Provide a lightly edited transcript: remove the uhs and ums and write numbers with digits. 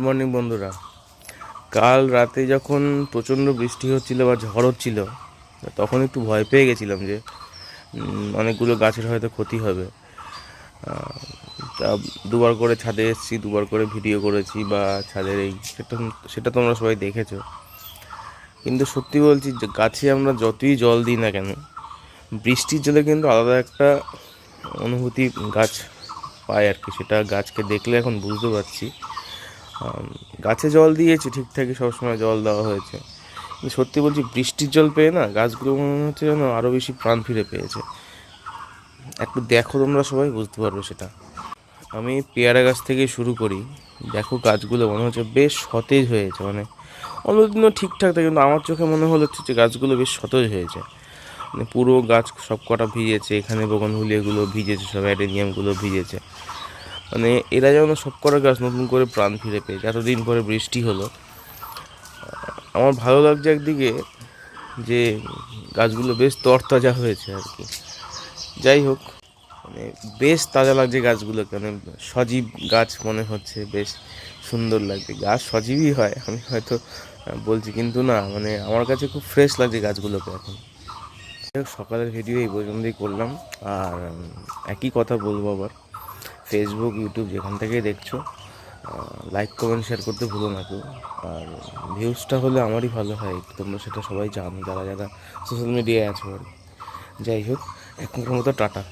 Morning বন্ধুরা, কাল রাতে যখন প্রচণ্ড বৃষ্টি হচ্ছিল বা ঝড় হচ্ছিল তখন একটু ভয় পেয়ে গেছিলাম যে অনেকগুলো গাছের হয়তো ক্ষতি হবে। তা দুবার করে ছাদে এসেছি, দুবার করে ভিডিও করেছি বা ছাদের সেটা তোমরা সবাই দেখেছো। কিন্তু সত্যি বলছি যে গাছে আমরা যতই জল দিই না কেন, বৃষ্টির জলে কিন্তু আলাদা একটা অনুভূতি গাছ পায় আর কি। সেটা গাছকে দেখলে এখন বুঝতে পারছি। গাছে জল দিয়েছি ঠিকঠাকই, সবসময় জল দেওয়া হয়েছে, কিন্তু সত্যি বলছি বৃষ্টির জল পেয়ে না গাছগুলো মনে হচ্ছে যেন আরও বেশি প্রাণ ফিরে পেয়েছে। একটু দেখো, তোমরা সবাই বুঝতে পারবে সেটা। আমি পেয়ারা গাছ থেকে শুরু করি। দেখো গাছগুলো মনে হচ্ছে বেশ সতেজ হয়েছে, মানে অন্যদিনও ঠিকঠাক থাকে, কিন্তু আমার চোখে মনে হচ্ছে যে গাছগুলো বেশ সতেজ হয়েছে। মানে পুরো গাছ সব কটা ভিজেছে, এখানে বোগনভেলিয়াগুলো ভিজেছে, সব অ্যাডেনিয়ামগুলো ভিজেছে। মানে এরা যেন সব কটা গাছ নতুন করে প্রাণ ফিরে পেয়েছে। এতদিন পরে বৃষ্টি হলো, আমার ভালো লাগছে একদিকে যে গাছগুলো বেশ তরতাজা হয়েছে আর কি। যাই হোক, মানে বেশ তাজা লাগছে গাছগুলোকে, মানে সজীব গাছ মনে হচ্ছে, বেশ সুন্দর লাগছে। গাছ সজীবই হয়, আমি হয়তো বলছি, কিন্তু না, মানে আমার কাছে খুব ফ্রেশ লাগছে গাছগুলোকে এখন। সকালের ভিডিও এই পর্যন্তই করলাম। আর একই কথা বলবো আবার, ফেসবুক, ইউটিউব যেখান থেকেই দেখছো, লাইক কমেন্ট শেয়ার করতে ভুলো না কেউ। আর ভিউজটা হলে আমারই ভালো হয়, তোমরা সেটা সবাই জানো যারা যারা সোশ্যাল মিডিয়ায় আছো আর কি। যাই হোক, এখনকার মতো টাটা।